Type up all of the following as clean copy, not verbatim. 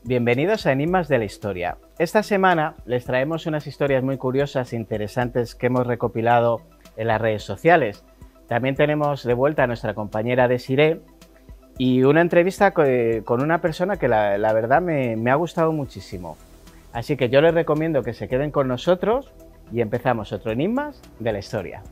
Bienvenidos a Enigmas de la Historia. Esta semana les traemos unas historias muy curiosas e interesantes que hemos recopilado en las redes sociales. También tenemos de vuelta a nuestra compañera Desiree y una entrevista con una persona que la verdad me ha gustado muchísimo. Así que yo les recomiendo que se queden con nosotros y empezamos otro Enigmas de la Historia.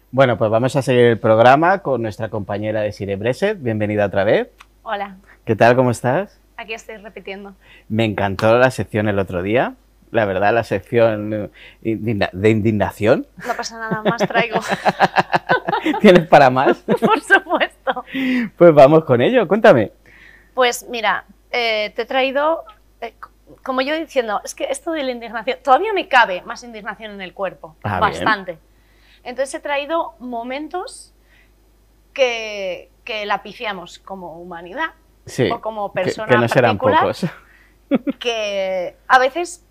Bueno, pues vamos a seguir el programa con nuestra compañera Desiree Breset. Bienvenida otra vez. Hola. ¿Qué tal? ¿Cómo estás? Aquí estoy repitiendo. Me encantó la sección el otro día. La verdad, la sección de indignación. No pasa nada más, traigo. ¿Tienes para más? Por supuesto. Pues vamos con ello, cuéntame. Pues mira, te he traído, como yo diciendo, es que esto de la indignación, todavía me cabe más indignación en el cuerpo, bastante. Bien. Entonces he traído momentos que la pifiamos como humanidad, sí, o como persona que no serán particular, pocos. Que a veces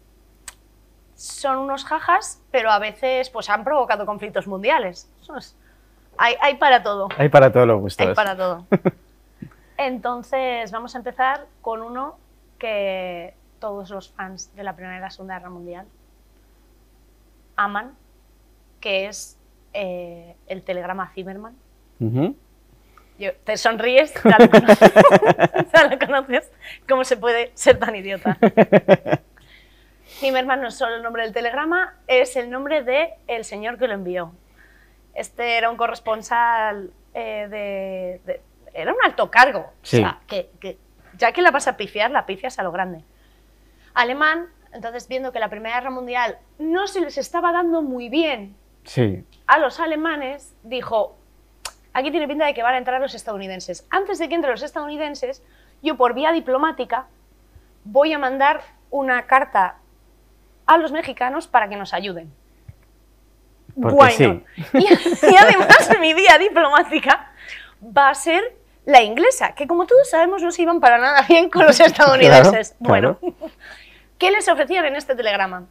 son unos jajas, pero a veces pues han provocado conflictos mundiales. Hay para todo. Hay para todos los gustos. Hay para todo. Entonces vamos a empezar con uno que todos los fans de la Primera y la Segunda Guerra Mundial aman, que es el telegrama Zimmermann. Te sonríes, ya lo conoces. Ya lo conoces. ¿Cómo se puede ser tan idiota? Zimmermann no es solo el nombre del telegrama, es el nombre del señor que lo envió. Este era un corresponsal era un alto cargo. Sí. O sea, que ya que la vas a pifiar, la pifias a lo grande. Alemán, entonces viendo que la Primera Guerra Mundial no se les estaba dando muy bien, sí, a los alemanes, dijo, aquí tiene pinta de que van a entrar los estadounidenses. Antes de que entren los estadounidenses, yo por vía diplomática voy a mandar una carta a los mexicanos para que nos ayuden. Porque bueno, sí. y además mi vía diplomática va a ser la inglesa, que como todos sabemos no se iban para nada bien con los estadounidenses. Claro, bueno, claro. ¿Qué les ofrecían en este telegrama?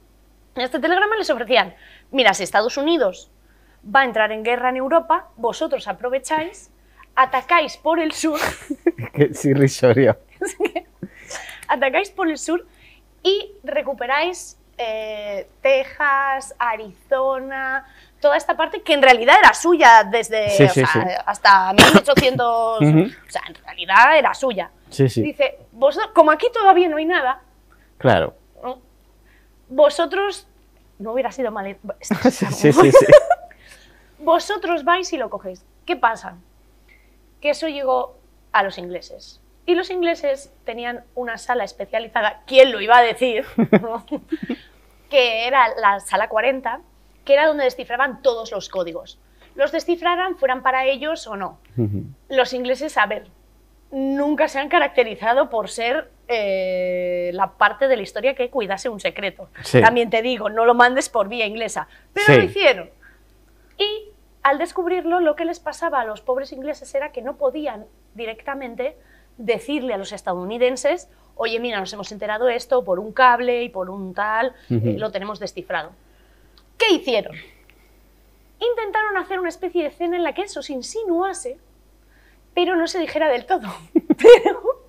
En este telegrama les ofrecían, mira, si Estados Unidos va a entrar en guerra en Europa, vosotros aprovecháis, atacáis por el sur. Qué irrisorio. Atacáis por el sur y recuperáis Texas, Arizona, toda esta parte que en realidad era suya desde hasta 1800, o sea, en realidad era suya. Sí, sí. Dice, vosotros, como aquí todavía no hay nada, claro, vosotros, no hubiera sido mal, sí. Vosotros vais y lo cogéis. ¿Qué pasa? Que eso llegó a los ingleses. Y los ingleses tenían una sala especializada, ¿quién lo iba a decir? Que era la sala 40, que era donde descifraban todos los códigos. Los descifraran, fueran para ellos o no. Los ingleses, a ver, nunca se han caracterizado por ser la parte de la historia que cuidase un secreto. Sí. También te digo, no lo mandes por vía inglesa. Pero lo hicieron. Y al descubrirlo, lo que les pasaba a los pobres ingleses era que no podían directamente decirle a los estadounidenses, oye, mira, nos hemos enterado esto por un cable y por un tal, lo tenemos descifrado. ¿Qué hicieron? Intentaron hacer una especie de escena en la que eso se insinuase, pero no se dijera del todo. Pero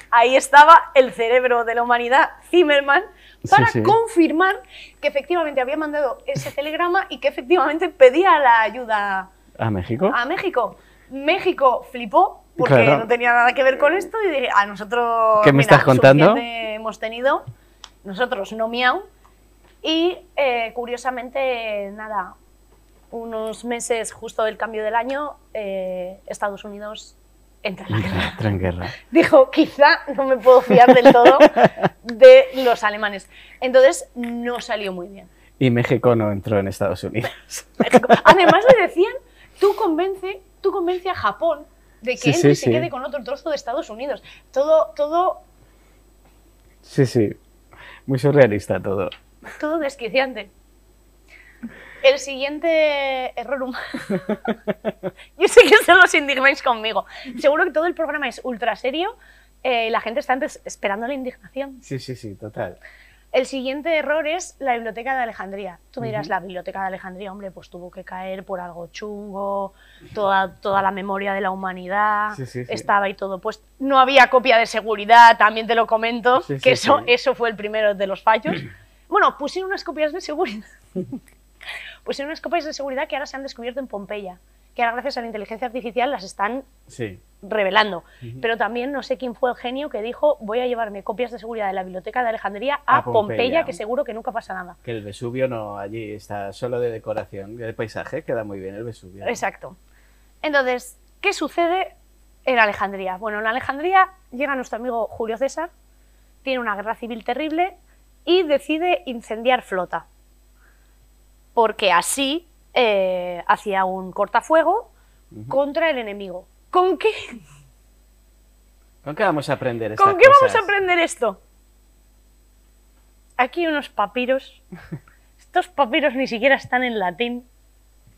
ahí estaba el cerebro de la humanidad, Zimmermann, para confirmar que efectivamente había mandado ese telegrama y que efectivamente pedía la ayuda ¿a México? A México. México flipó porque Claro. no tenía nada que ver con esto, y dije, a nosotros, ¿Qué me estás contando? suficiente hemos tenido, nosotros no miau, y curiosamente, nada, unos meses justo del cambio del año, Estados Unidos entra en la guerra. Entra en guerra. Dijo, quizá no me puedo fiar del todo de los alemanes. Entonces, no salió muy bien. Y México no entró en Estados Unidos. Además le decían, tú convence a Japón de que Sí, entre y sí, se sí. quede con otro trozo de Estados Unidos. Todo Sí, sí. Muy surrealista todo. desquiciante. El siguiente error humano. Yo sé que solo os indignáis conmigo. Seguro que todo el programa es ultra serio. La gente está esperando la indignación. Sí, sí, sí, total. El siguiente error es la Biblioteca de Alejandría. Tú me dirás, la Biblioteca de Alejandría, hombre, pues tuvo que caer por algo chungo, toda la memoria de la humanidad, Sí, sí, sí. estaba y todo. Pues no había copia de seguridad, también te lo comento, Sí, que sí, eso fue el primero de los fallos. Bueno, pusieron unas copias de seguridad. Pusieron unas copias de seguridad que ahora se han descubierto en Pompeya, que ahora gracias a la inteligencia artificial las están Sí. revelando. Pero también no sé quién fue el genio que dijo, voy a llevarme copias de seguridad de la Biblioteca de Alejandría a Pompeya, que seguro que nunca pasa nada. Que el Vesubio no, allí está solo de decoración, de paisaje, queda muy bien el Vesubio. Exacto. Entonces, ¿qué sucede en Alejandría? Bueno, en Alejandría llega nuestro amigo Julio César, tiene una guerra civil terrible y decide incendiar Flota, porque así hacía un cortafuego contra el enemigo. ¿Con qué? ¿Con qué vamos a aprender estas ¿Con qué vamos cosas? a aprender esto? Aquí unos papiros. Estos papiros ni siquiera están en latín.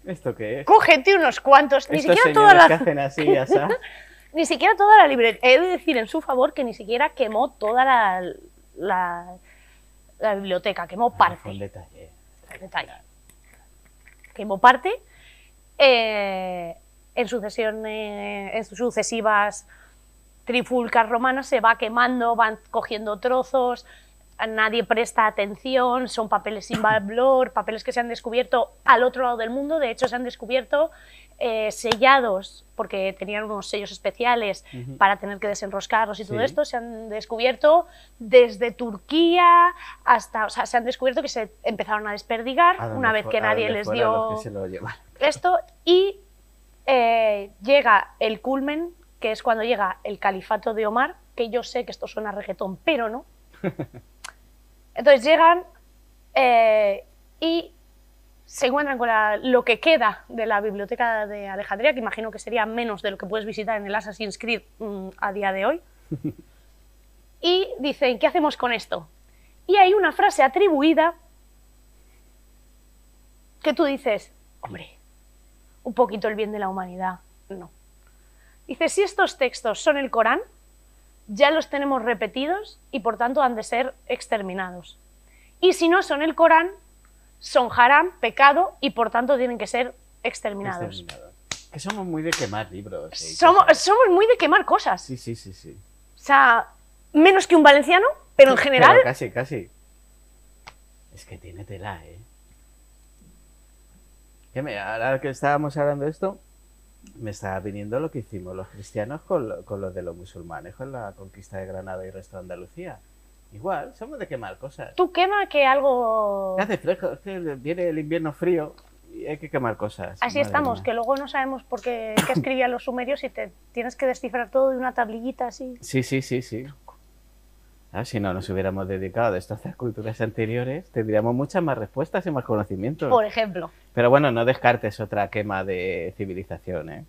¿Esto qué es? Cógete unos cuantos. Ni Estos siquiera señores toda que la... hacen así, asá. Ni siquiera toda la librería. He de decir en su favor que ni siquiera quemó toda la biblioteca, quemó Fue un parte. detalle. Detalle. Quemó parte. En sucesivas trifulcas romanas se va quemando, van cogiendo trozos, nadie presta atención, son papeles sin valor, papeles que se han descubierto al otro lado del mundo. De hecho, se han descubierto sellados, porque tenían unos sellos especiales para tener que desenroscarlos y todo Sí. esto. Se han descubierto desde Turquía hasta... O sea, se han descubierto que se empezaron a desperdigar A donde una vez que a nadie donde les fuera los dio que se lo llevan. esto, y llega el culmen, que es cuando llega el califato de Omar, que yo sé que esto suena a reggaetón, pero no. Entonces llegan y se encuentran con lo que queda de la biblioteca de Alejandría, que imagino que sería menos de lo que puedes visitar en el Assassin's Creed a día de hoy. Y dicen, ¿qué hacemos con esto? Y hay una frase atribuida que tú dices, hombre, un poquito el bien de la humanidad, no. Dice, si estos textos son el Corán, ya los tenemos repetidos y por tanto han de ser exterminados. Y si no son el Corán, son haram, pecado, y por tanto tienen que ser exterminados. Exterminado. Que somos muy de quemar libros. Somos muy de quemar cosas. Sí, sí, sí, sí. O sea, menos que un valenciano, pero en general... Pero casi, casi. Es que tiene tela, ¿eh? Ahora que estábamos hablando de esto, me estaba viniendo lo que hicimos los cristianos con los de los musulmanes, con la conquista de Granada y el resto de Andalucía. Igual, somos de quemar cosas. Tú quema que algo... Hace fresco, es que viene el invierno frío y hay que quemar cosas. Así Madre estamos, mía. que luego no sabemos por qué escribían los sumerios y te tienes que descifrar todo de una tablillita así. Sí, sí, sí, sí. Si no nos hubiéramos dedicado a destrozar culturas anteriores, tendríamos muchas más respuestas y más conocimientos. Por ejemplo. Pero bueno, no descartes otra quema de civilización, ¿eh?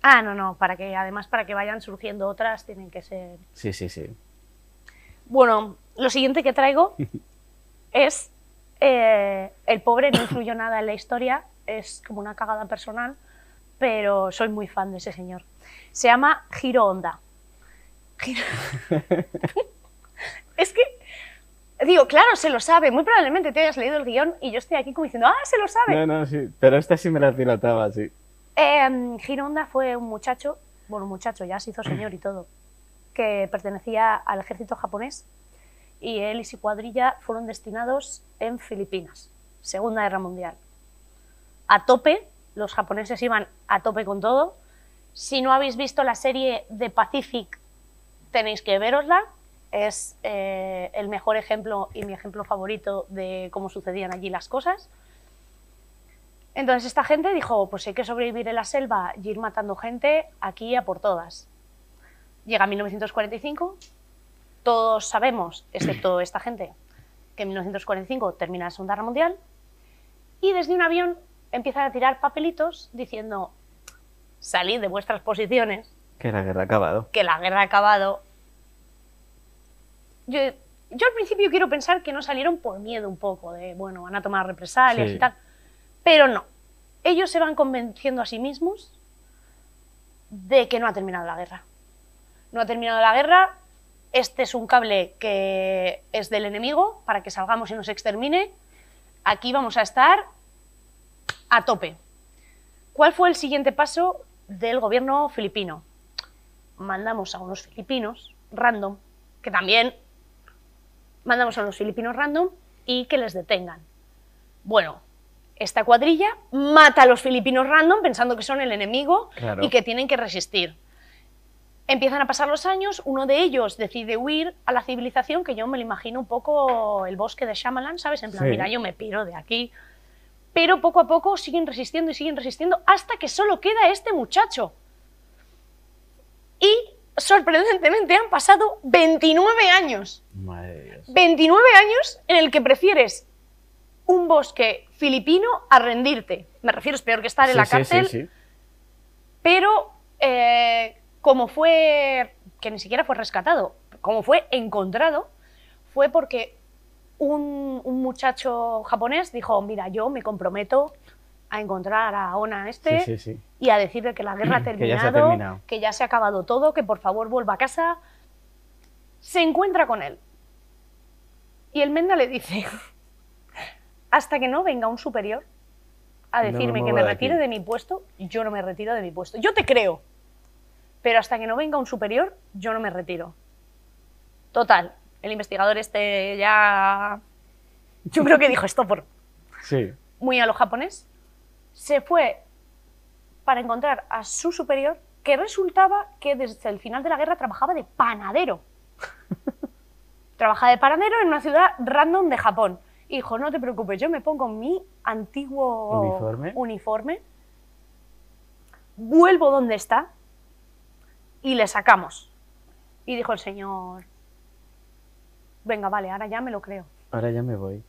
Ah, no, para que vayan surgiendo otras tienen que ser... Sí, sí, sí. Bueno, lo siguiente que traigo es... el pobre no influyó nada en la historia, es como una cagada personal, pero soy muy fan de ese señor. Se llama Hiro Honda. Es que, digo, claro, se lo sabe. Muy probablemente te hayas leído el guión y yo estoy aquí como diciendo, ¡ah, se lo sabe! No, sí. Pero esta sí me la pilotaba, sí. Hiro Honda fue un muchacho, ya se hizo señor y todo, que pertenecía al ejército japonés y él y su cuadrilla fueron destinados en Filipinas, Segunda Guerra Mundial. A tope, los japoneses iban a tope con todo, Si no habéis visto la serie The Pacific, tenéis que verosla. Es el mejor ejemplo y mi ejemplo favorito de cómo sucedían allí las cosas. Entonces esta gente dijo, pues hay que sobrevivir en la selva y ir matando gente aquí a por todas. Llega 1945, todos sabemos, excepto esta gente, que en 1945 termina la Segunda Guerra Mundial, y desde un avión empiezan a tirar papelitos diciendo, salid de vuestras posiciones. Que la guerra ha acabado. Que la guerra ha acabado. Yo al principio quiero pensar que no salieron por miedo un poco, de, bueno, van a tomar represalias y tal. Pero no. Ellos se van convenciendo a sí mismos de que no ha terminado la guerra. No ha terminado la guerra, este es un cable que es del enemigo para que salgamos y nos extermine. Aquí vamos a estar a tope. ¿Cuál fue el siguiente paso del gobierno filipino? Mandamos a unos filipinos random, que también mandamos a unos filipinos random y que les detengan. Bueno, esta cuadrilla mata a los filipinos random pensando que son el enemigo y que tienen que resistir. Empiezan a pasar los años, uno de ellos decide huir a la civilización, que yo me lo imagino un poco el bosque de Shyamalan, ¿sabes? En plan, mira, yo me piro de aquí. Pero poco a poco siguen resistiendo y siguen resistiendo hasta que solo queda este muchacho. Y sorprendentemente han pasado 29 años. Madre de Dios. 29 años en el que prefieres un bosque filipino a rendirte. Me refiero, es peor que estar en la cárcel. Pero como fue, que ni siquiera fue rescatado, como fue encontrado, fue porque un muchacho japonés dijo, mira, yo me comprometo a encontrar a Ona y a decirle que la guerra ha terminado, que ya se ha acabado todo, que por favor vuelva a casa. Se encuentra con él. Y el Menda le dice, hasta que no venga un superior a decirme que me retire de mi puesto, yo no me retiro de mi puesto. Yo te creo, pero hasta que no venga un superior, yo no me retiro. Total, el investigador este ya... Yo creo que dijo esto por... muy a lo japonés. Se fue para encontrar a su superior, que resultaba que desde el final de la guerra trabajaba de panadero. Trabajaba de panadero en una ciudad random de Japón. Y dijo, no te preocupes, yo me pongo mi antiguo uniforme, vuelvo donde está y le sacamos. Y dijo el señor, venga, vale, ahora ya me lo creo. Ahora ya me voy.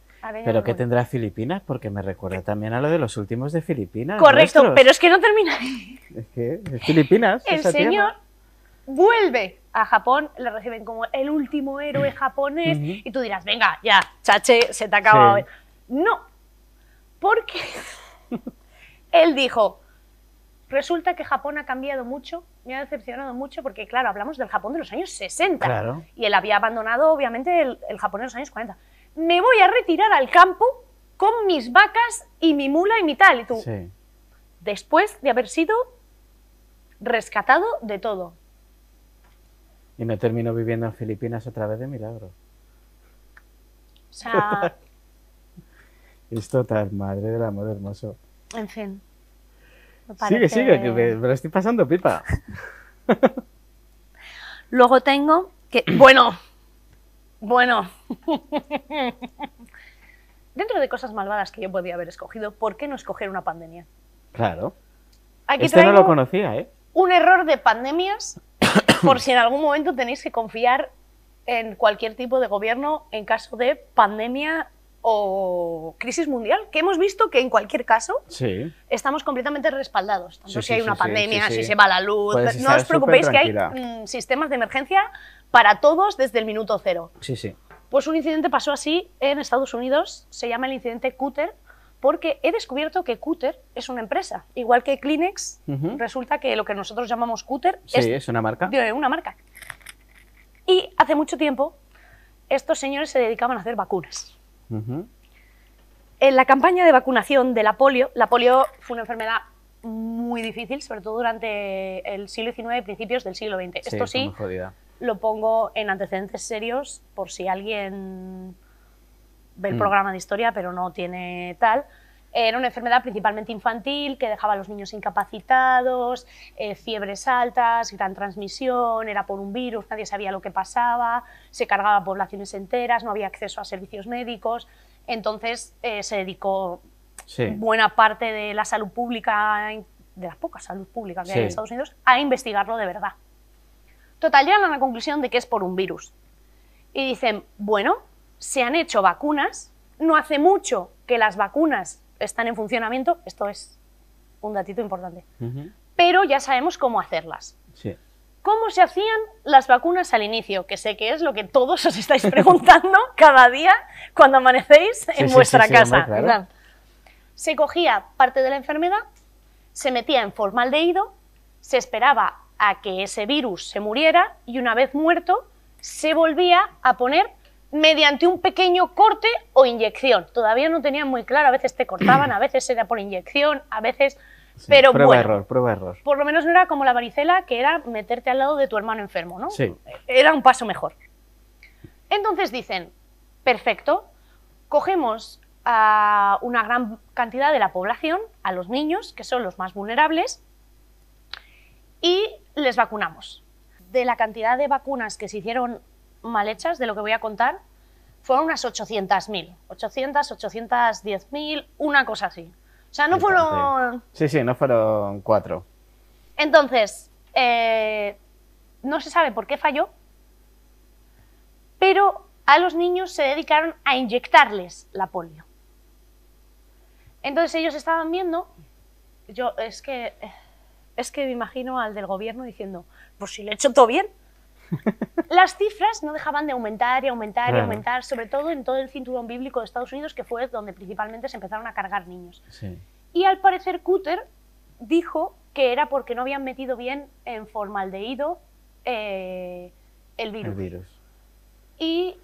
¿Pero qué tendrá Filipinas? Porque me recuerda también a lo de los últimos de Filipinas. Correcto, nuestros. Pero es que no termina ahí. Es que es Filipinas. El señor vuelve a Japón, le reciben como el último héroe japonés y tú dirás, venga, ya, chache, se te ha acabado. No, porque él dijo, resulta que Japón ha cambiado mucho, me ha decepcionado mucho, porque claro, hablamos del Japón de los años 60 y él había abandonado obviamente el Japón de los años 40. Me voy a retirar al campo con mis vacas y mi mula y mi tal. Y tú, después de haber sido rescatado de todo. Y no terminó viviendo en Filipinas otra vez de milagro. O sea... Es total, madre del amor hermoso. En fin. Sigue, que me lo estoy pasando pipa. Luego tengo que... Bueno... Dentro de cosas malvadas que yo podía haber escogido, ¿por qué no escoger una pandemia? Claro. Aquí no lo conocía, ¿eh? Un error de pandemias, por si en algún momento tenéis que confiar en cualquier tipo de gobierno en caso de pandemia o crisis mundial, que hemos visto que en cualquier caso estamos completamente respaldados. Tanto si hay una pandemia, si se va la luz, no os preocupéis que hay sistemas de emergencia para todos desde el minuto cero. Pues un incidente pasó así en Estados Unidos, se llama el incidente Cutter, porque he descubierto que Cutter es una empresa, igual que Kleenex, resulta que lo que nosotros llamamos Cutter es una marca. Una marca. Y hace mucho tiempo estos señores se dedicaban a hacer vacunas. En la campaña de vacunación de la polio fue una enfermedad muy difícil, sobre todo durante el siglo XIX y principios del siglo XX. Esto sí, lo pongo en antecedentes serios por si alguien ve el programa de historia pero no tiene tal. Era una enfermedad principalmente infantil que dejaba a los niños incapacitados, fiebres altas, gran transmisión, era por un virus, nadie sabía lo que pasaba, se cargaba poblaciones enteras, no había acceso a servicios médicos, entonces se dedicó buena parte de la salud pública, de la poca salud pública que hay en Estados Unidos, a investigarlo de verdad. Total, llegan a la conclusión de que es por un virus. Y dicen, bueno, se han hecho vacunas, no hace mucho que las vacunas están en funcionamiento, esto es un datito importante, pero ya sabemos cómo hacerlas. Sí. ¿Cómo se hacían las vacunas al inicio? Que sé que es lo que todos os estáis preguntando cada día cuando amanecéis en vuestra casa. Hombre, claro. Se cogía parte de la enfermedad, se metía en formaldehído, se esperaba a que ese virus se muriera y una vez muerto se volvía a poner mediante un pequeño corte o inyección. Todavía no tenían muy claro, a veces te cortaban, a veces era por inyección, a veces... Sí, pero prueba error. Por lo menos no era como la varicela, que era meterte al lado de tu hermano enfermo, ¿no? Sí. Era un paso mejor. Entonces dicen, perfecto, cogemos a una gran cantidad de la población, a los niños, que son los más vulnerables, y les vacunamos. De la cantidad de vacunas que se hicieron mal hechas, de lo que voy a contar, fueron unas 800.000, 810.000, una cosa así. O sea, no fueron... Sí, no fueron 4. Entonces, no se sabe por qué falló, pero a los niños se dedicaron a inyectarles la polio. Entonces ellos estaban viendo, es que me imagino al del gobierno diciendo, pues si le he hecho todo bien. Las cifras no dejaban de aumentar y aumentar y aumentar, sobre todo en todo el cinturón bíblico de Estados Unidos, que fue donde principalmente se empezaron a cargar niños. Sí. Y al parecer Cutter dijo que era porque no habían metido bien en formaldehído el virus. Y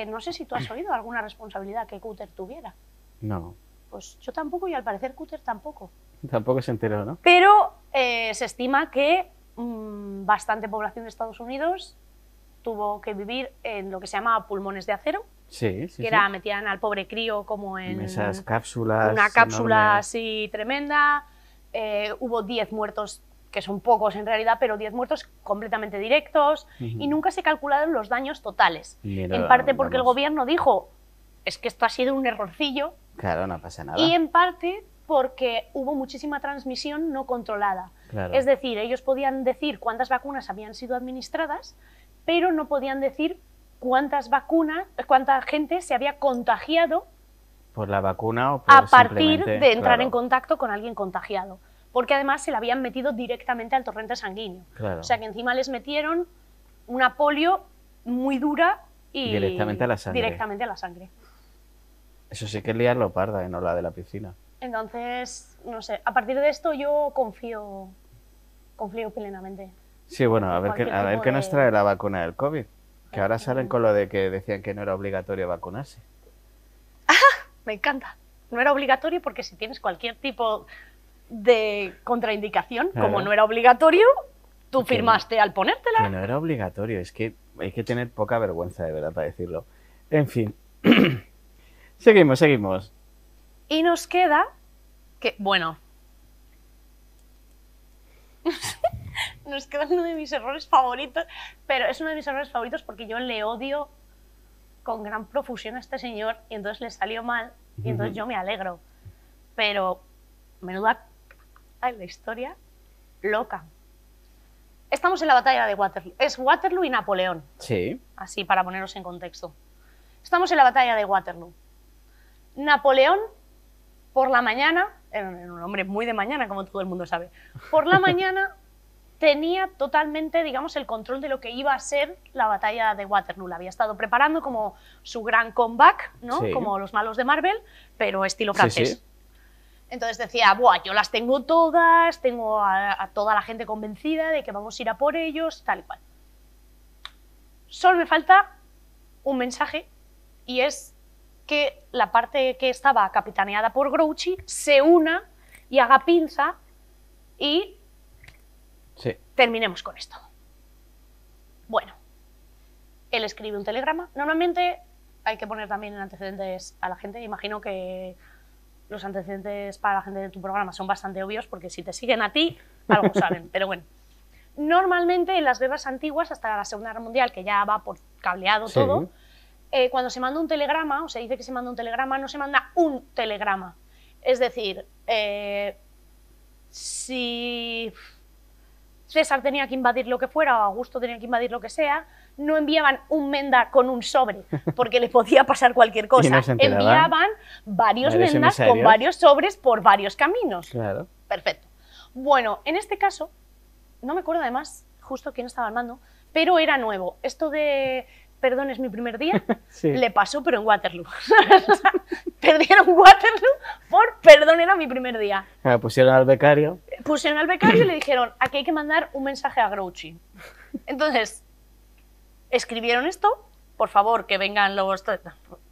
no sé si tú has oído alguna responsabilidad que Cutter tuviera. No. Pues yo tampoco y al parecer Cutter tampoco. Tampoco se enteró, ¿no? Pero se estima que bastante población de Estados Unidos tuvo que vivir en lo que se llama pulmones de acero. Sí. Metían al pobre crío como en esas cápsulas. Una cápsula enormes. Así tremenda. Hubo 10 muertos, que son pocos en realidad, pero 10 muertos completamente directos. Y nunca se calcularon los daños totales. Mira, en parte porque el gobierno dijo, es que esto ha sido un errorcillo. Claro, no pasa nada. Y en parte porque hubo muchísima transmisión no controlada. Claro. Es decir, ellos podían decir cuántas vacunas habían sido administradas, pero no podían decir cuánta gente se había contagiado por la vacuna o por a partir de entrar en contacto con alguien contagiado. Porque además se la habían metido directamente al torrente sanguíneo. Claro. O sea que encima les metieron una polio muy dura y directamente a la sangre. Eso sí que es liarlo parda, no la de la piscina. Entonces, no sé, a partir de esto yo confío plenamente. Sí, bueno, a ver qué nos trae la vacuna del COVID. Que ahora salen con lo de que decían que no era obligatorio vacunarse. ¡Ah! Me encanta. No era obligatorio porque si tienes cualquier tipo de contraindicación, como no era obligatorio, tú firmaste al ponértela. Que no era obligatorio, es que hay que tener poca vergüenza de verdad para decirlo. En fin, seguimos. Y nos queda que, bueno, nos queda uno de mis errores favoritos, pero es uno de mis errores favoritos porque yo le odio con gran profusión a este señor y entonces le salió mal y entonces yo me alegro. Pero, menuda la historia loca. Estamos en la batalla de Waterloo. Es Waterloo y Napoleón. Sí. Así, para poneros en contexto. Estamos en la batalla de Waterloo. Napoleón, por la mañana, era un hombre muy de mañana, como todo el mundo sabe, por la mañana tenía totalmente, digamos, el control de lo que iba a ser la batalla de Waterloo. La había estado preparando como su gran comeback, ¿no? Sí. Como los malos de Marvel, pero estilo francés. Sí. Entonces decía, buah, yo las tengo todas, tengo a toda la gente convencida de que vamos a ir a por ellos, tal y cual. Solo me falta un mensaje y es que la parte que estaba capitaneada por Grouchy se una y haga pinza y terminemos con esto. Bueno, él escribe un telegrama. Normalmente hay que poner también en antecedentes a la gente. Imagino que los antecedentes para la gente de tu programa son bastante obvios, porque si te siguen a ti, algo saben, pero bueno. Normalmente en las guerras antiguas, hasta la Segunda Guerra Mundial, que ya va por cableado todo, cuando se manda un telegrama, o se dice que se manda un telegrama, no se manda un telegrama. Es decir, si César tenía que invadir lo que fuera, o Augusto tenía que invadir lo que sea, no enviaban un menda con un sobre, porque le podía pasar cualquier cosa. No enviaban varios mendas con varios sobres por varios caminos. Claro. Perfecto. Bueno, en este caso, no me acuerdo además justo quién estaba al mando, pero era nuevo. Esto de perdón, es mi primer día, le pasó, pero en Waterloo. Perdieron Waterloo por perdón, era mi primer día. Pusieron al becario. Pusieron al becario y le dijeron, aquí hay que mandar un mensaje a Grouchy. Entonces, escribieron esto, por favor, que vengan los...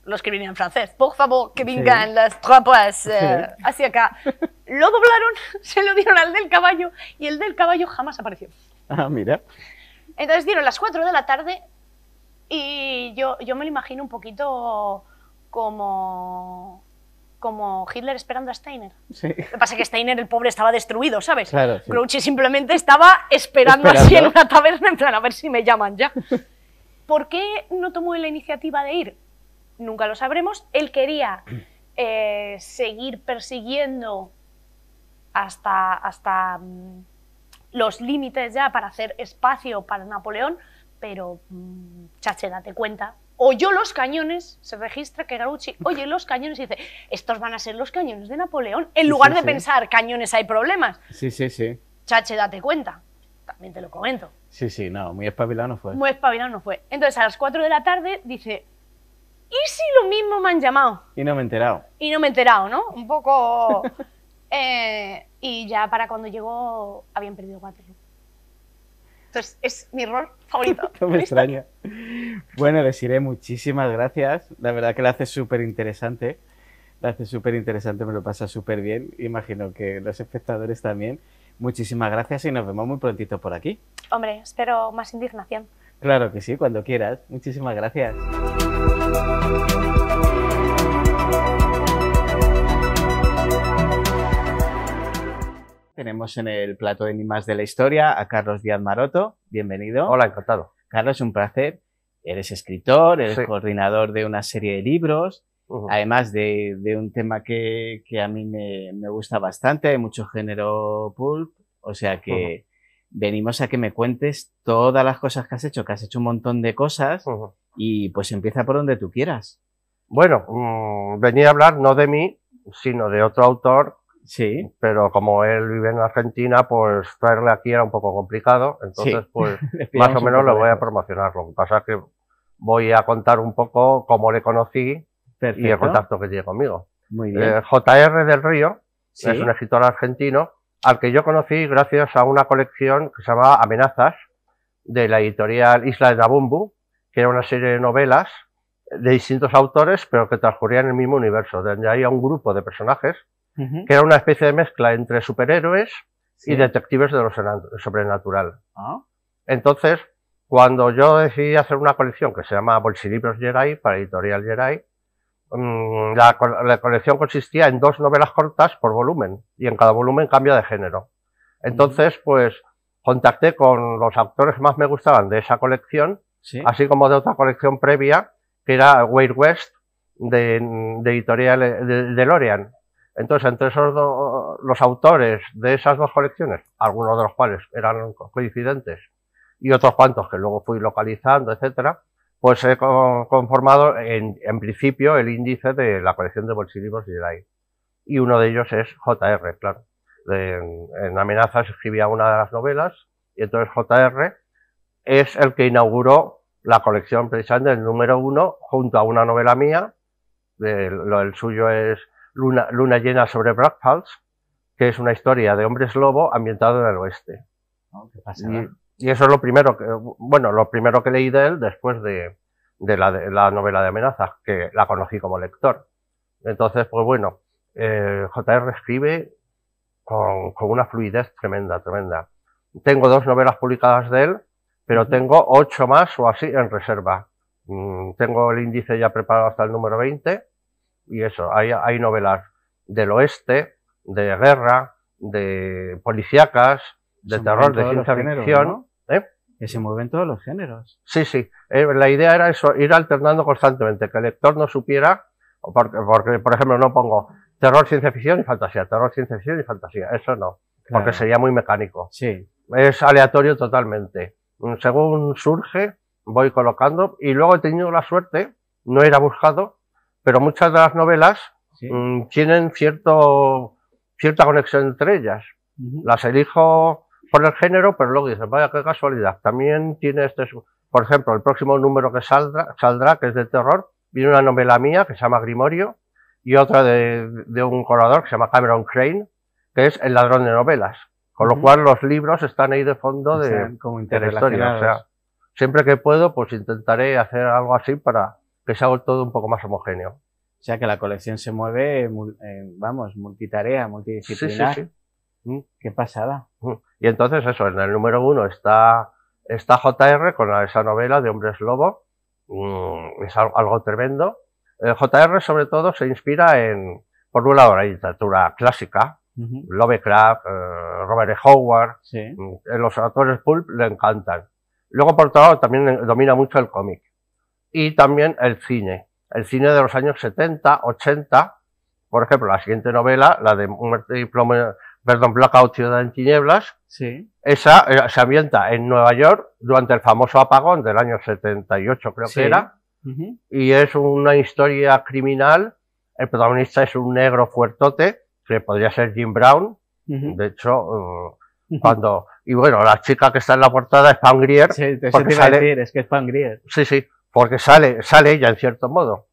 Lo escribían en francés, por favor, que vengan las tropas hacia acá. Lo doblaron, se lo dieron al del caballo y el del caballo jamás apareció. Ah, mira. Entonces dieron las 4 de la tarde y yo me lo imagino un poquito como Hitler esperando a Steiner. Sí. Lo que pasa es que Steiner, el pobre, estaba destruido, ¿sabes? Claro, sí. Grouchy simplemente estaba esperando así en una taberna, en plan, a ver si me llaman ya. ¿Por qué no tomó la iniciativa de ir? Nunca lo sabremos. Él quería seguir persiguiendo hasta los límites ya para hacer espacio para Napoleón, pero, chache, date cuenta. Oyó los cañones, se registra que Grouchy oye los cañones y dice, estos van a ser los cañones de Napoleón, en lugar de pensar, cañones hay problemas. Sí. Chache, date cuenta. También te lo comento. Sí, no, muy espabilado no fue. Muy espabilado no fue. Entonces, a las 4 de la tarde dice, ¿y si lo mismo me han llamado? Y no me he enterado. Y no me he enterado, ¿no? Un poco... y ya para cuando llegó, habían perdido Waterloo. Entonces, es mi error favorito. No me extraña. Bueno, Desiree, muchísimas gracias. La verdad que la haces súper interesante. Me lo pasa súper bien. Imagino que los espectadores también. Muchísimas gracias y nos vemos muy prontito por aquí. Hombre, espero más indignación. Claro que sí, cuando quieras. Muchísimas gracias. Tenemos en el plato de Enigmas de la Historia a Carlos Díaz Maroto. Bienvenido. Hola, encantado. Carlos, un placer. Eres escritor, eres coordinador de una serie de libros, además de un tema que a mí me gusta bastante, hay mucho género pulp, o sea que venimos a que me cuentes todas las cosas que has hecho un montón de cosas y pues empieza por donde tú quieras. Bueno, venía a hablar no de mí, sino de otro autor. Sí. Pero como él vive en Argentina, pues traerle aquí era un poco complicado, entonces pues más o menos lo voy a promocionar. Lo que pasa es que voy a contar un poco cómo le conocí y el contacto que tiene conmigo. Muy bien. J.R. del Río es un escritor argentino al que yo conocí gracias a una colección que se llamaba Amenazas, de la editorial Isla de Nabumbu, que era una serie de novelas de distintos autores, pero que transcurrían en el mismo universo, donde había un grupo de personajes que era una especie de mezcla entre superhéroes y detectives de lo sobrenatural. Entonces, cuando yo decidí hacer una colección que se llama Bolsilibros Jedi, para Editorial Jedi, la colección consistía en 2 novelas cortas por volumen, y en cada volumen cambia de género. Entonces, pues, contacté con los autores que más me gustaban de esa colección, así como de otra colección previa, que era Weird West, de Editorial de Lorian. Entonces, entre esos los autores de esas 2 colecciones, algunos de los cuales eran coincidentes, y otros cuantos que luego fui localizando, etcétera, pues he conformado en principio el índice de la colección de Bolsilibros Jedi. Y uno de ellos es J.R., claro. En Amenazas escribía una de las novelas, y entonces J.R. es el que inauguró la colección precisamente del número 1, junto a una novela mía, el suyo es Luna llena sobre Black Falls, que es una historia de hombres lobo ambientado en el oeste. ¿Qué pasa? Y eso es lo primero que leí de él después de la novela de Amenazas, que la conocí como lector. Entonces, pues bueno, J.R. escribe con una fluidez tremenda. Tengo 2 novelas publicadas de él, pero tengo 8 más o así en reserva. Tengo el índice ya preparado hasta el número 20, y eso, hay novelas del oeste, de guerra, de policíacas, de terror, de ciencia ficción. ¿No? Que se mueven todos los géneros. Sí, sí. La idea era eso, ir alternando constantemente, que el lector no supiera, porque por ejemplo, no pongo terror, ciencia ficción y fantasía, terror, ciencia ficción y fantasía. Eso no, Claro. porque sería muy mecánico. Sí. Es aleatorio totalmente. Según surge, voy colocando, y luego he tenido la suerte, no era buscado, pero muchas de las novelas Sí. Tienen cierta conexión entre ellas. Las elijo por el género, pero luego dices, vaya, qué casualidad. También tiene por ejemplo, el próximo número que saldrá, que es de terror, viene una novela mía que se llama Grimorio y otra de un colador que se llama Cameron Crane, que es El ladrón de novelas. Con lo cual los libros están ahí de fondo de la historia. O sea, siempre que puedo, pues intentaré hacer algo así para que sea todo un poco más homogéneo. O sea, que la colección se mueve, vamos, multitarea, multidisciplinar. Sí, sí, sí. Qué pasada. Y entonces eso, en el número 1 está JR con esa novela de Hombres Lobo. Es algo tremendo. JR sobre todo se inspira por un lado, la literatura clásica, Lovecraft, Robert E. Howard, sí. Los autores pulp le encantan. Luego por otro lado también domina mucho el cómic. Y también el cine de los años 70, 80, por ejemplo, la siguiente novela, la de Blackout, Ciudad en Tinieblas, sí. Esa se ambienta en Nueva York durante el famoso apagón del año 78, creo que era, y es una historia criminal. El protagonista es un negro fuertote, que podría ser Jim Brown, de hecho, y bueno, la chica que está en la portada es Pam Grier. Sí, eso te iba a decir, es que es Pam Grier. Sí, sí. Porque sale ella en cierto modo.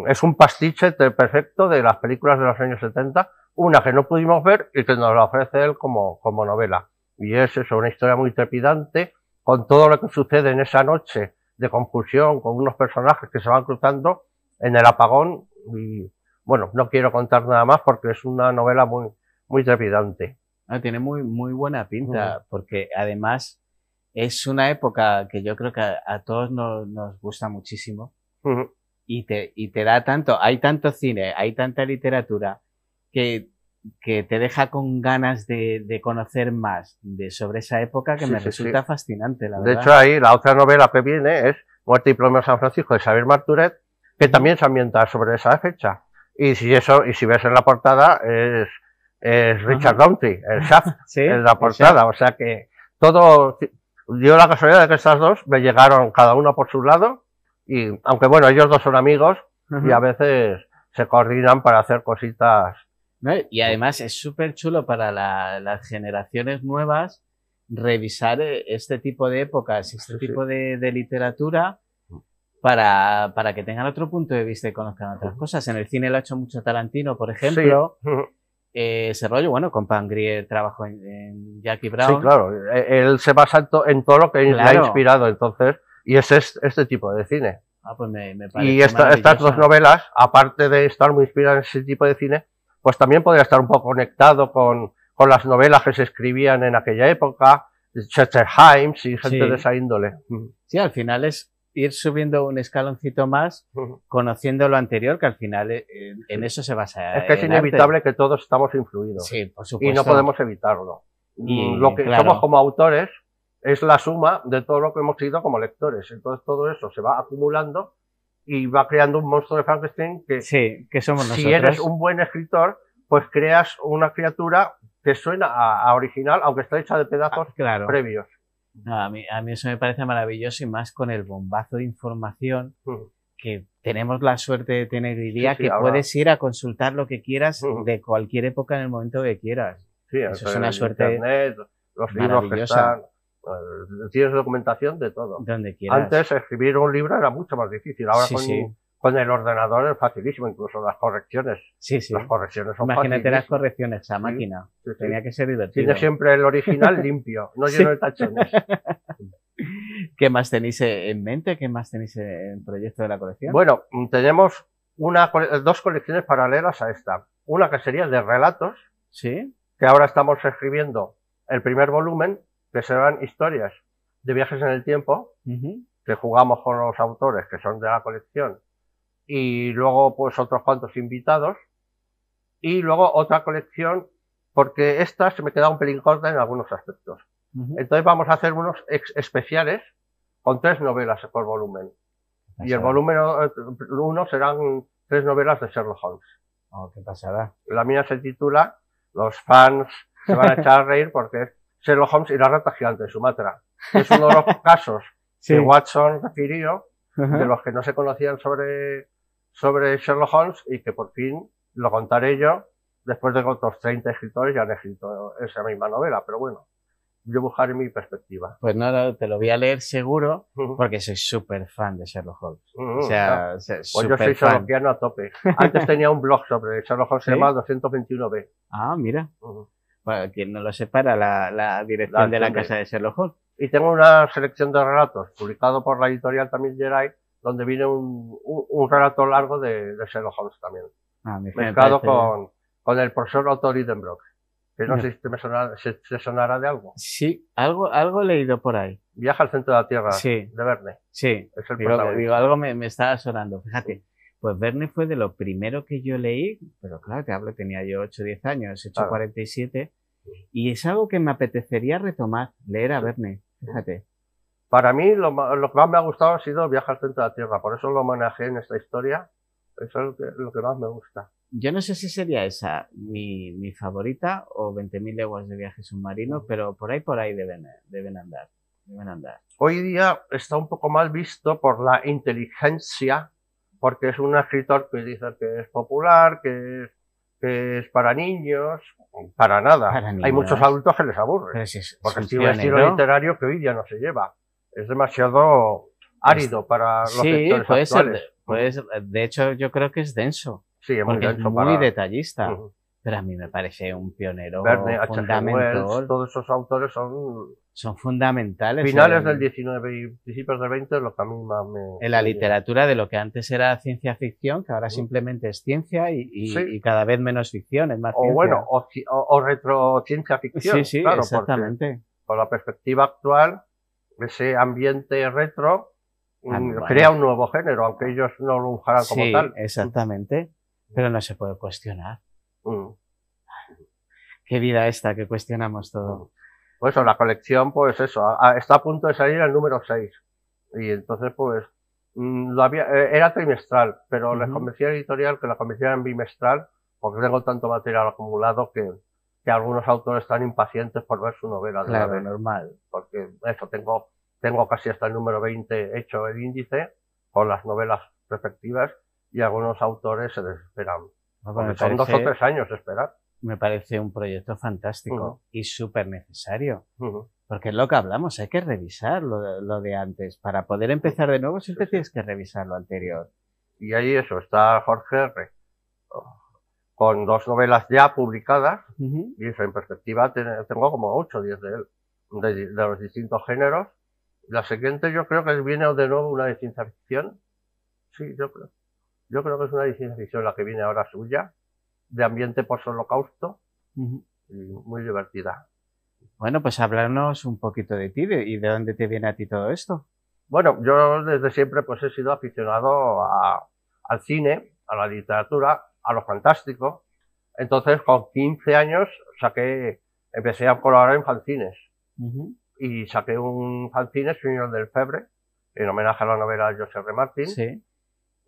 Es un pastiche perfecto de las películas de los años 70, una que no pudimos ver y que nos la ofrece él como novela. Y es eso, una historia muy trepidante, con todo lo que sucede en esa noche de confusión, con unos personajes que se van cruzando en el apagón. Y bueno, no quiero contar nada más porque es una novela muy, muy trepidante. Tiene muy, muy buena pinta, porque además es una época que yo creo que a todos nos gusta muchísimo y te da tanto, hay tanto cine, hay tanta literatura que te deja con ganas de conocer más sobre esa época que me resulta fascinante, la verdad. De hecho, ahí la otra novela que viene es Muerte y Plomo en San Francisco de Xavier Marturet, que también se ambienta sobre esa fecha. Y si ves en la portada es Richard Downey, el Shaft, en la portada. O sea que todo dio la casualidad de que estas dos me llegaron cada una por su lado, y aunque bueno, ellos dos son amigos y a veces se coordinan para hacer cositas. ¿No? Y además es súper chulo para las generaciones nuevas revisar este tipo de épocas, este tipo de literatura para que tengan otro punto de vista y conozcan otras cosas. En el cine lo ha hecho mucho Tarantino, por ejemplo. Ese rollo, bueno, con Pam Grier trabajó en Jackie Brown. Sí, claro, él se basa en todo lo que le ha inspirado, entonces, y es este tipo de cine. Pues me parece y estas dos novelas, aparte de estar muy inspiradas en ese tipo de cine, pues también podría estar un poco conectado con las novelas que se escribían en aquella época, Chester Himes y gente de esa índole. Sí, al final es ir subiendo un escaloncito más, conociendo lo anterior, que al final en eso se basa. Es que es inevitable que todos estamos influidos. Sí, por supuesto. Y no podemos evitarlo. Y lo que somos como autores es la suma de todo lo que hemos sido como lectores. Entonces todo eso se va acumulando y va creando un monstruo de Frankenstein que somos nosotros. Si eres un buen escritor, pues creas una criatura que suena a original, aunque está hecha de pedazos previos. No, a mí eso me parece maravilloso, y más con el bombazo de información que tenemos la suerte de tener hoy día, que ahora puedes ir a consultar lo que quieras de cualquier época en el momento que quieras. Sí, eso es una suerte Internet, los libros que están, tienes documentación de todo. Donde quieras. Antes escribir un libro era mucho más difícil, ahora con el ordenador es facilísimo, incluso las correcciones. Las correcciones son Imagínate las correcciones a máquina. Tenía que ser divertido. Tiene siempre el original limpio, no lleno de tachones. ¿Qué más tenéis en mente? ¿Qué más tenéis en proyecto de la colección? Bueno, tenemos dos colecciones paralelas a esta. Una que sería de relatos, que ahora estamos escribiendo el primer volumen, que serán historias de viajes en el tiempo, que jugamos con los autores que son de la colección, y luego pues otros cuantos invitados. y luego otra colección, porque esta se me queda un pelín corta en algunos aspectos. Entonces vamos a hacer unos especiales con 3 novelas por volumen. Y el volumen 1 serán 3 novelas de Sherlock Holmes. Oh, qué pasada. La mía se titula, los fans se van a echar a reír porque es Sherlock Holmes y la rata gigante de Sumatra. Es uno de los casos que Watson refirió, de los que no se conocían sobre Sherlock Holmes, y que por fin lo contaré yo, después de que otros 30 escritores ya han escrito esa misma novela. Pero bueno, yo buscaré mi perspectiva. Pues no, te lo voy a leer seguro, porque soy súper fan de Sherlock Holmes. O sea, pues yo soy sherlockiano a tope. Antes tenía un blog sobre Sherlock Holmes, se llamaba 221B. Ah, mira. Bueno, quien no lo sepa, era la dirección de la casa de Sherlock Holmes. Y tengo una selección de relatos, publicado por la editorial también Geray, donde viene un relato largo de Sherlock Holmes también. Mezclado con el profesor Otto Lidenbrock. Que no sé si te sonará de algo. Sí, algo he leído por ahí. Viaja al centro de la Tierra, de Verne. Sí, es el digo, algo me estaba sonando. Fíjate, pues Verne fue de lo primero que yo leí, pero claro, te hablo, tenía yo 8 o 10 años, he hecho 47, y es algo que me apetecería retomar, leer a Verne, fíjate. Para mí, lo que más me ha gustado ha sido Viaja al centro de la Tierra, por eso lo homenajeé en esta historia, eso es lo que más me gusta. Yo no sé si sería esa mi favorita o 20.000 leguas de viaje submarino, pero por ahí deben andar. Hoy día está un poco mal visto por la inteligencia, porque es un escritor que dice que es popular, que es para niños. Para nada. Hay muchos adultos que les aburre, porque es un estilo literario que hoy día no se lleva. Es demasiado árido para los lectores actuales. Pues de hecho yo creo que es denso. Sí, es muy denso, es muy detallista, pero a mí me parece un pionero Verne, fundamental. Wells, todos esos autores son fundamentales. Finales del 19 y principios del 20 es lo que a mí más me... En la literatura de lo que antes era ciencia ficción, que ahora simplemente es ciencia y cada vez menos ficción, es más ciencia. Bueno, o retrociencia ficción. Sí, claro, exactamente. Con la perspectiva actual, ese ambiente retro crea un nuevo género, aunque ellos no lo usaran como tal. Sí, exactamente. Pero no se puede cuestionar. Qué vida esta que cuestionamos todo. Pues eso, la colección, pues eso, está a punto de salir el número 6. Y entonces, pues, era trimestral, pero les convencí a la editorial que la convirtieran en bimestral, porque tengo tanto material acumulado que algunos autores están impacientes por ver su novela. Claro, normal. Porque eso, tengo casi hasta el número 20 hecho el índice, con las novelas respectivas, y algunos autores se desesperan. Son 2 o 3 años de esperar. Me parece un proyecto fantástico y súper necesario. Porque es lo que hablamos, hay que revisar lo de antes. Para poder empezar de nuevo siempre tienes que revisar lo anterior. Y ahí eso, está Jorge R. con 2 novelas ya publicadas, y eso, en perspectiva tengo como 8 o 10 de él, de los distintos géneros. La siguiente yo creo que viene de nuevo una de ciencia ficción. Sí, yo creo que es una de ciencia ficción la que viene ahora suya, de ambiente post-holocausto, y muy divertida. Bueno, pues háblanos un poquito de ti y de dónde te viene a ti todo esto. Bueno, yo desde siempre pues he sido aficionado al cine, a la literatura, a lo fantástico. Entonces, con 15 años empecé a colaborar en fanzines. Y saqué un fanzine, Señor del Febre, en homenaje a la novela de José R. Martin. Sí.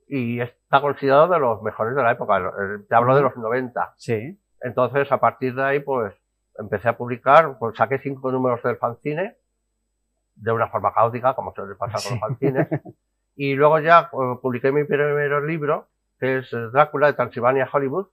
Y está considerado de los mejores de la época. Te hablo de los 90. Sí. Entonces, a partir de ahí, pues, empecé a publicar, pues saqué 5 números del fanzine, de una forma caótica, como suele pasar con los fanzines. Y luego ya publiqué mi primer libro, que es Drácula de Transilvania Hollywood,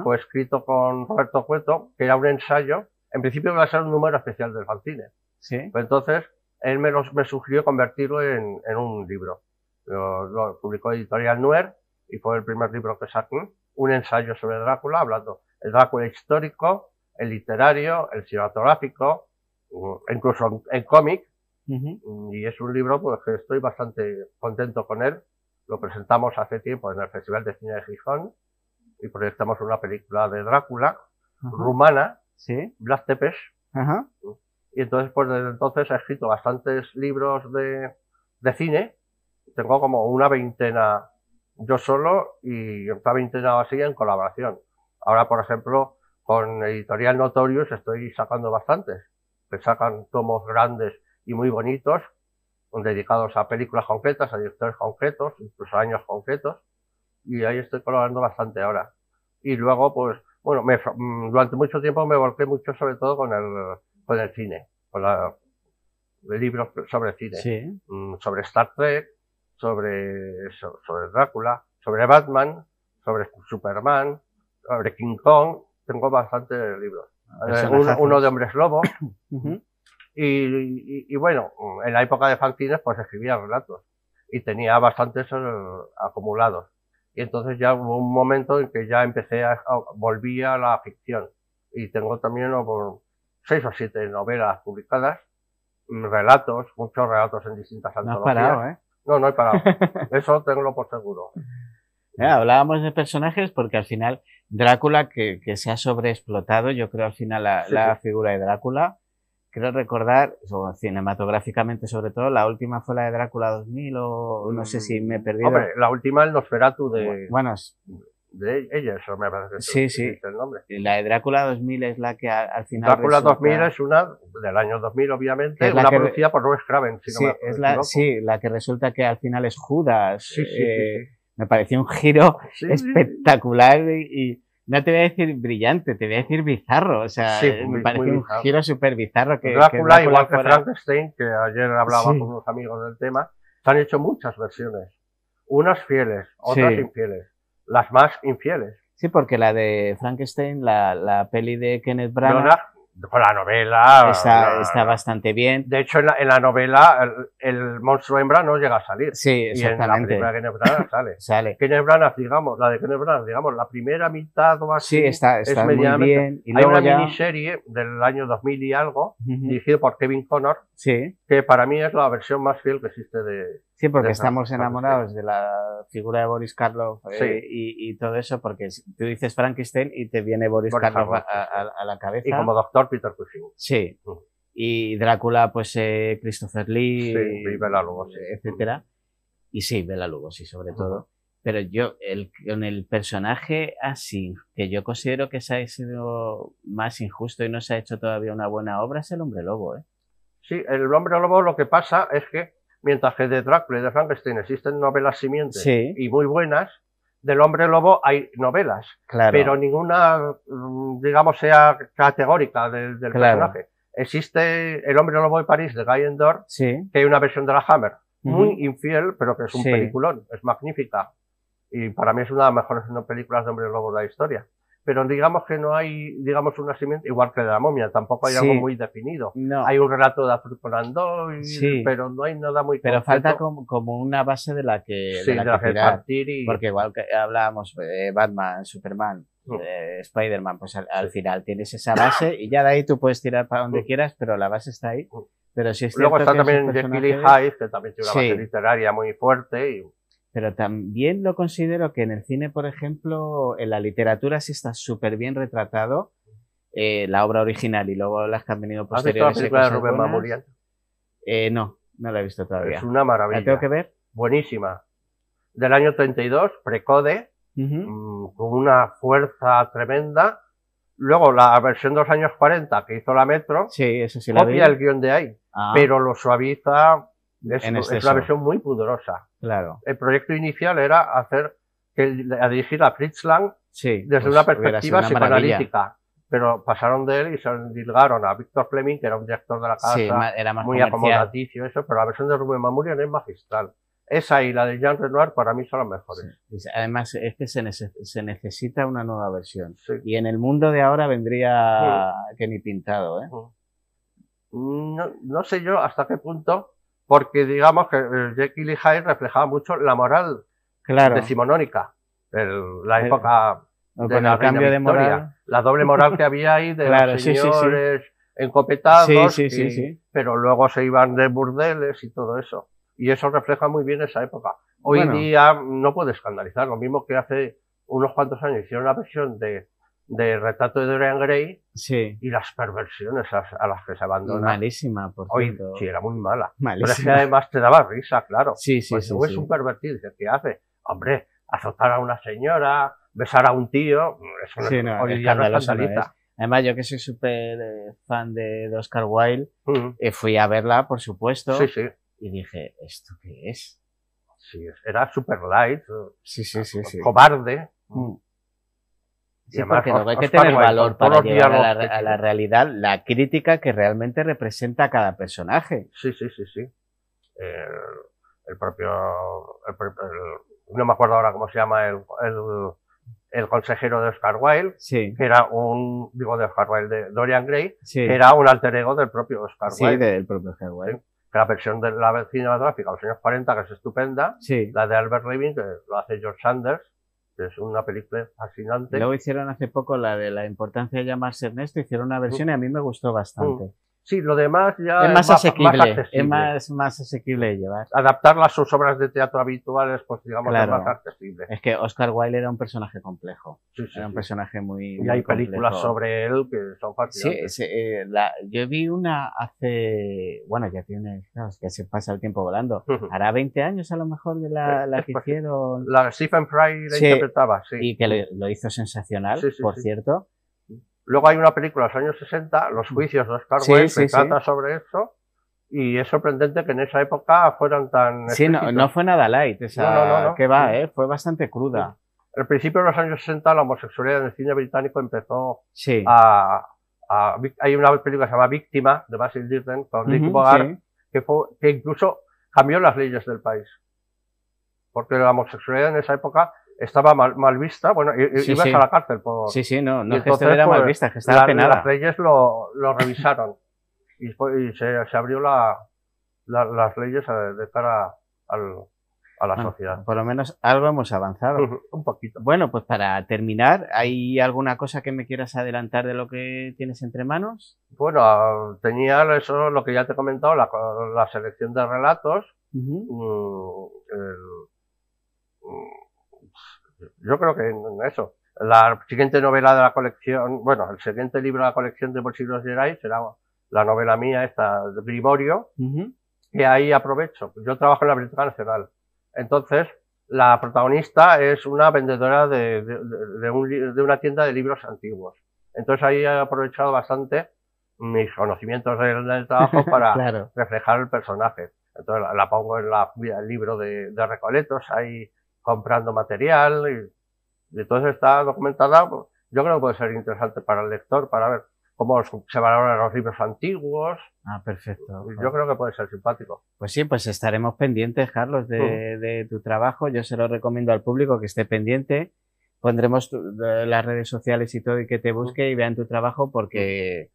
fue escrito con Roberto Cueto, que era un ensayo. En principio iba a ser un número especial del fanzine. Sí. Pues entonces, él me sugirió convertirlo en un libro. Lo publicó Editorial Nuer, y fue el primer libro que saqué, un ensayo sobre Drácula, hablando el Drácula histórico, el literario, el cinematográfico, incluso en cómic. Y es un libro pues que estoy bastante contento con él. Lo presentamos hace tiempo en el Festival de Cine de Gijón y proyectamos una película de Drácula rumana, Vlad Tepes. Y entonces, pues desde entonces he escrito bastantes libros de cine. Tengo como una veintena yo solo y otra veintena así en colaboración. Ahora, por ejemplo, con Editorial Notorious estoy sacando bastantes, que sacan tomos grandes y muy bonitos, dedicados a películas concretas, a directores concretos, incluso a años concretos, y ahí estoy colaborando bastante ahora. Y luego, pues, bueno, durante mucho tiempo me volqué mucho sobre todo con el cine, con libros sobre cine, Sí. Sobre Star Trek, sobre Drácula, sobre Batman, sobre Superman, sobre King Kong. Tengo bastantes libros. Uno de Hombres Lobo. Y bueno, en la época de fanzines pues escribía relatos y tenía bastantes acumulados. Y entonces ya hubo un momento en que ya volví a la ficción. Y tengo también 6 o 7 novelas publicadas, relatos, muchos relatos en distintas antologías. No has parado, ¿eh? No he parado. Eso tengo por seguro. Hablábamos de personajes porque al final Drácula, que se ha sobreexplotado, yo creo al final la figura de Drácula, creo recordar, cinematográficamente sobre todo, la última fue la de Drácula 2000 o no sé si me he perdido. Hombre, la última, el Nosferatu de... Bueno, de ella, eso me parece que sí. el nombre. La de Drácula 2000 es la que al final Drácula 2000 es una del año 2000, obviamente, una producida por Wes Craven. La que resulta que al final es Judas. Sí. Me pareció un giro espectacular y no te voy a decir brillante, te voy a decir bizarro. O sea, me pareció un giro súper bizarro. Drácula, igual que Frankenstein, que ayer hablaba con unos amigos del tema, se han hecho muchas versiones. Unas fieles, otras infieles. Las más infieles. Sí, porque la de Frankenstein, la peli de Kenneth Branagh, con la novela está bastante bien. De hecho, en la novela el monstruo hembra no llega a salir. Sí, exactamente. Y en la película de Kenneth Branagh sale. Kenneth Branagh, digamos, la primera mitad o así. Sí, está muy bien. Y hay una miniserie del año 2000 y algo, dirigido por Kevin Connor, que para mí es la versión más fiel que existe de... Sí, porque estamos enamorados de la figura de Boris Karloff y todo eso, porque tú dices Frankenstein y te viene Boris Karloff a la cabeza. Y como doctor Peter Cushing. Sí. Y Drácula, pues Christopher Lee, y Bela Lugosi, etcétera. Y sí, Bela Lugosi sobre todo. Pero yo, con el personaje así, que yo considero que se ha sido más injusto y no se ha hecho todavía una buena obra, es el Hombre Lobo, ¿eh? Sí, el Hombre Lobo, lo que pasa es que mientras que de Drácula y de Frankenstein existen novelas simientes y muy buenas, del Hombre Lobo hay novelas, pero ninguna, digamos, sea categórica del personaje. Existe El Hombre Lobo de París de Guy Endore, que hay una versión de la Hammer, muy infiel, pero que es un peliculón, es magnífica. Y para mí es una de las mejores películas de Hombre Lobo de la historia. Pero digamos que no hay, digamos, un nacimiento, igual que de la momia, tampoco hay algo muy definido. No. Hay un relato de Arthur Conan Doyle, pero no hay nada muy concreto. Pero falta como una base de la que partir porque igual que hablábamos Batman, Superman, Spider-Man, pues al final tienes esa base y ya de ahí tú puedes tirar para donde quieras, pero la base está ahí. Pero sí es luego está también Jekyll y Hyde, que también tiene una base literaria muy fuerte. Pero también lo considero que en el cine, por ejemplo, en la literatura sí está súper bien retratado la obra original y luego las que han venido posteriores. ¿Has visto la película de Rubén Mamoulian? No la he visto todavía. Es una maravilla. ¿La tengo que ver? Buenísima. Del año 32, Precode, con una fuerza tremenda. Luego la versión de los años 40 que hizo la Metro, copia el guión de ahí, pero lo suaviza. Es una versión muy pudorosa. Claro. El proyecto inicial era dirigir a Fritz Lang desde una perspectiva psicoanalítica, pero pasaron de él y se dilgaron a Victor Fleming, que era un director de la casa, era más muy acomodaticio, pero la versión de Rubén Mamoulian es magistral. Esa y la de Jean Renoir para mí son las mejores. Además es que se necesita una nueva versión. Y en el mundo de ahora vendría que ni pintado, ¿eh? No sé yo hasta qué punto, porque digamos que Jekyll y Hyde reflejaba mucho la moral decimonónica, la época de la cambio de moral, la doble moral que había ahí de los señores encopetados, pero luego se iban de burdeles y todo eso. Y eso refleja muy bien esa época. Hoy día no puede escandalizar, lo mismo que hace unos cuantos años hicieron una versión de Retrato de Dorian Gray y las perversiones a las que se abandonan. Malísima, por cierto. Sí, era muy mala. Malísima. Pero es que además te daba risa, claro. Pues tú ves un pervertido y dices, ¿qué hace? Hombre, azotar a una señora, besar a un tío, eso Sí, no, no, hoy día no escandaloso no escandaliza. es. Además, yo que soy súper fan de Oscar Wilde, Mm. fui a verla, por supuesto, Sí, sí. y dije, ¿esto qué es? Sí, era super light, Sí, sí, sí, sí. cobarde. Sí, además, porque luego hay que Oscar tener Wilde, valor con todos para los llevar diálogos que a la tiene. realidad la crítica que realmente representa a cada personaje. Sí, sí, sí, sí. El propio, no me acuerdo ahora cómo se llama el consejero de Oscar Wilde, Sí, que era de Oscar Wilde, de Dorian Gray, sí, que era un alter ego del propio Oscar sí, Wilde. del propio Oscar Wilde. Sí. Que la versión de la cinematográfica de los años 40, que es estupenda, Sí. la de Albert Levin, que lo hace George Sanders, que es una película fascinante. Luego hicieron hace poco la de la importancia de llamarse Ernesto, hicieron una versión y a mí me gustó bastante. Sí, lo demás ya Es más asequible, accesible. es más asequible de llevar. Adaptarlas a sus obras de teatro habituales, pues digamos, Claro. es más accesible. Es que Oscar Wilde era un personaje complejo. Sí, sí, Era un sí. personaje muy Y hay complejo. películas sobre él que son Sí, fascinantes. yo vi una hace, bueno, ya tiene, claro, es que se pasa el tiempo volando. Ujú. Hará 20 años a lo mejor de la que pues, hicieron. La Stephen Fry la Sí, interpretaba, sí. Y que lo hizo sensacional, Sí, sí, por sí. cierto. Luego hay una película de los años 60, Los juicios de Oscar Sí, Wilde, sí, que sí. trata sobre eso. Y es sorprendente que en esa época fueran tan Sí, no, explícitos. no fue nada light, esa, No. que va, fue bastante cruda. Al principio de los años 60 la homosexualidad en el cine británico empezó Sí. hay una película que se llama Víctima, de Basil Dirden, con Dick Ujú, Bogart, sí. que incluso cambió las leyes del país. Porque la homosexualidad en esa época estaba mal vista, bueno, Sí, ibas sí. a la cárcel por... Sí, sí, no y es que entonces, estuviera mal pues, vista, es que estaba penada. las leyes lo revisaron y se abrió las leyes de cara a la Bueno, sociedad. por lo menos algo hemos avanzado. Un poquito. Bueno, pues para terminar, ¿hay alguna cosa que me quieras adelantar de lo que tienes entre manos? Bueno, tenía eso, lo que ya te he comentado, la selección de relatos. Yo creo que en eso. La siguiente novela de la colección, bueno, el siguiente libro de la colección de Bolsillos Gerais será la novela mía, esta de Grimorio, que ahí aprovecho. Yo trabajo en la Biblioteca Nacional. Entonces, la protagonista es una vendedora de una tienda de libros antiguos. Entonces ahí he aprovechado bastante mis conocimientos del trabajo para Claro. reflejar el personaje. Entonces la pongo en el libro de Recoletos, ahí comprando material y entonces está documentada. Yo creo que puede ser interesante para el lector, para ver cómo se valoran los libros antiguos. Ah, perfecto. Yo creo que puede ser simpático. Pues sí, pues estaremos pendientes, Carlos, de tu trabajo. Yo se lo recomiendo al público que esté pendiente. Pondremos las redes sociales y todo y que te busque y vean tu trabajo porque...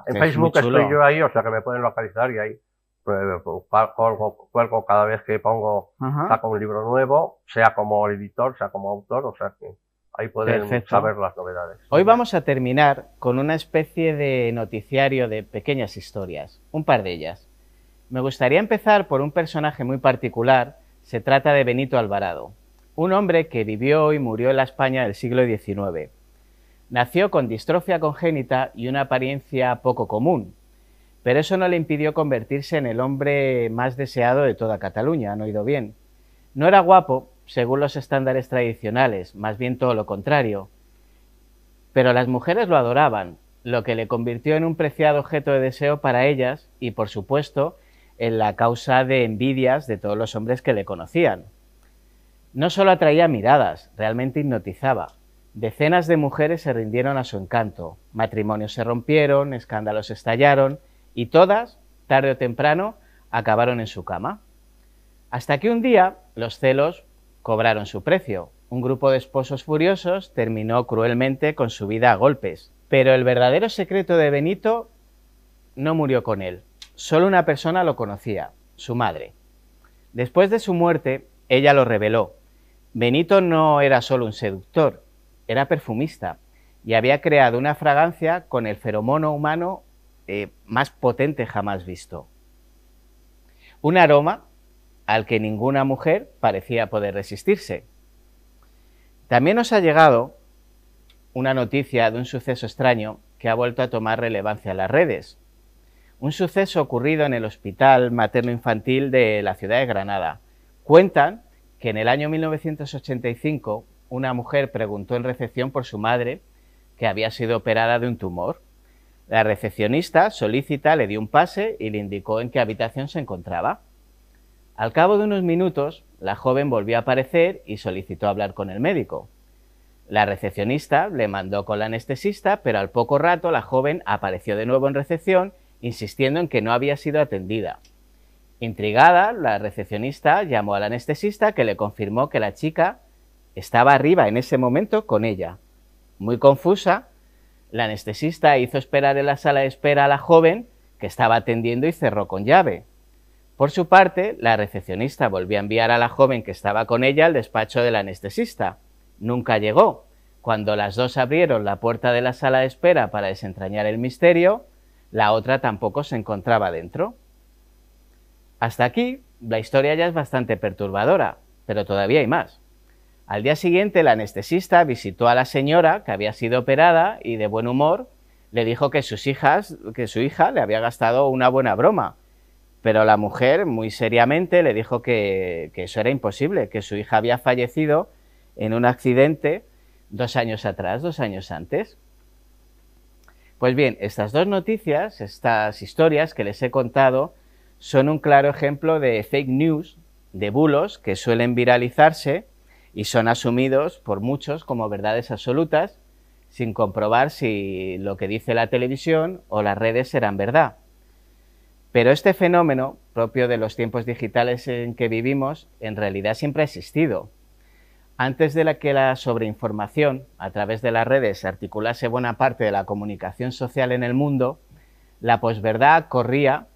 En Facebook estoy yo ahí, o sea que me pueden localizar y ahí cuelgo cada vez que saco un libro nuevo, sea como editor, sea como autor, o sea que ahí pueden saber las novedades. Hoy vamos a terminar con una especie de noticiario de pequeñas historias, un par de ellas. Me gustaría empezar por un personaje muy particular, se trata de Benito Alvarado, un hombre que vivió y murió en la España del siglo XIX. Nació con distrofia congénita y una apariencia poco común, pero eso no le impidió convertirse en el hombre más deseado de toda Cataluña, han oído bien. No era guapo, según los estándares tradicionales, más bien todo lo contrario. Pero las mujeres lo adoraban, lo que le convirtió en un preciado objeto de deseo para ellas y, por supuesto, en la causa de envidias de todos los hombres que le conocían. No solo atraía miradas, realmente hipnotizaba. Decenas de mujeres se rindieron a su encanto, matrimonios se rompieron, escándalos estallaron y todas, tarde o temprano, acabaron en su cama. Hasta que un día los celos cobraron su precio. Un grupo de esposos furiosos terminó cruelmente con su vida a golpes. Pero el verdadero secreto de Benito no murió con él. Solo una persona lo conocía, su madre. Después de su muerte, ella lo reveló. Benito no era solo un seductor, era perfumista y había creado una fragancia con el feromono humano más potente jamás visto. Un aroma al que ninguna mujer parecía poder resistirse. También nos ha llegado una noticia de un suceso extraño que ha vuelto a tomar relevancia en las redes. Un suceso ocurrido en el Hospital Materno-Infantil de la ciudad de Granada. Cuentan que en el año 1985 una mujer preguntó en recepción por su madre, que había sido operada de un tumor. La recepcionista, solícita, le dio un pase y le indicó en qué habitación se encontraba. Al cabo de unos minutos, la joven volvió a aparecer y solicitó hablar con el médico. La recepcionista le mandó con la anestesista, pero al poco rato la joven apareció de nuevo en recepción, insistiendo en que no había sido atendida. Intrigada, la recepcionista llamó al anestesista, que le confirmó que la chica estaba arriba en ese momento con ella. Muy confusa, la anestesista hizo esperar en la sala de espera a la joven, que estaba atendiendo, y cerró con llave. Por su parte, la recepcionista volvió a enviar a la joven que estaba con ella al despacho del anestesista. Nunca llegó. Cuando las dos abrieron la puerta de la sala de espera para desentrañar el misterio, la otra tampoco se encontraba dentro. Hasta aquí, la historia ya es bastante perturbadora, pero todavía hay más. Al día siguiente, el anestesista visitó a la señora, que había sido operada, y de buen humor le dijo que su hija le había gastado una buena broma. Pero la mujer, muy seriamente, le dijo que eso era imposible, que su hija había fallecido en un accidente 2 años atrás, 2 años antes. Pues bien, estas dos noticias, estas historias que les he contado, son un claro ejemplo de fake news, de bulos que suelen viralizarse y son asumidos por muchos como verdades absolutas, sin comprobar si lo que dice la televisión o las redes serán verdad. Pero este fenómeno, propio de los tiempos digitales en que vivimos, en realidad siempre ha existido. Antes de que la sobreinformación a través de las redes articulase buena parte de la comunicación social en el mundo, la posverdad corría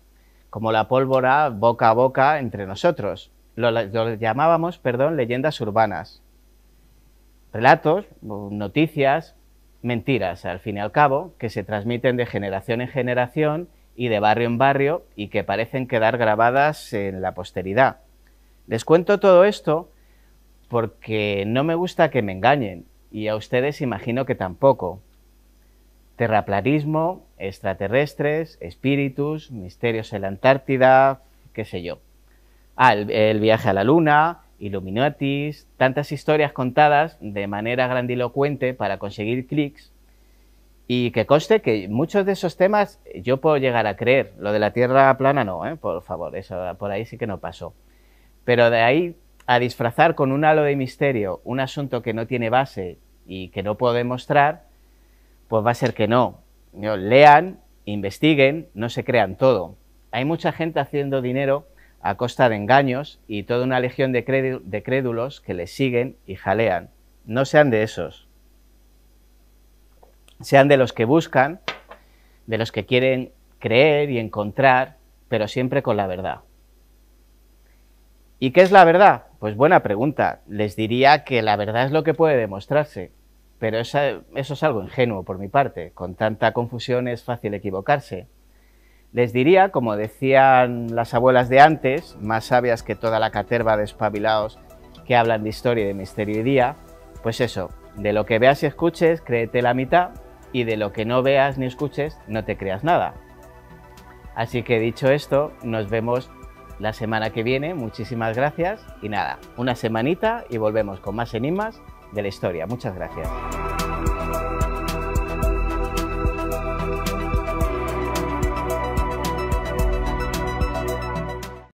como la pólvora boca a boca entre nosotros. Lo llamábamos, leyendas urbanas. Relatos, noticias, mentiras, al fin y al cabo, que se transmiten de generación en generación y de barrio en barrio y que parecen quedar grabadas en la posteridad. Les cuento todo esto porque no me gusta que me engañen, y a ustedes imagino que tampoco. Terraplanismo, extraterrestres, espíritus, misterios en la Antártida, qué sé yo. El viaje a la Luna, Illuminatis, tantas historias contadas de manera grandilocuente para conseguir clics, y que conste que muchos de esos temas yo puedo llegar a creer. Lo de la Tierra plana no, por favor, eso por ahí sí que no pasó. Pero de ahí a disfrazar con un halo de misterio un asunto que no tiene base y que no puedo demostrar, pues va a ser que no. Lean, investiguen, no se crean todo. Hay mucha gente haciendo dinero a costa de engaños y toda una legión de crédulos que les siguen y jalean. No sean de esos. Sean de los que buscan, de los que quieren creer y encontrar, pero siempre con la verdad. ¿Y qué es la verdad? Pues buena pregunta. Les diría que la verdad es lo que puede demostrarse, pero eso es algo ingenuo por mi parte. Con tanta confusión es fácil equivocarse. Les diría, como decían las abuelas de antes, más sabias que toda la caterva de espabilados que hablan de historia y de misterio y día, pues eso, de lo que veas y escuches, créete la mitad, y de lo que no veas ni escuches, no te creas nada. Así que dicho esto, nos vemos la semana que viene. Muchísimas gracias y nada, una semanita y volvemos con más enigmas de la historia. Muchas gracias.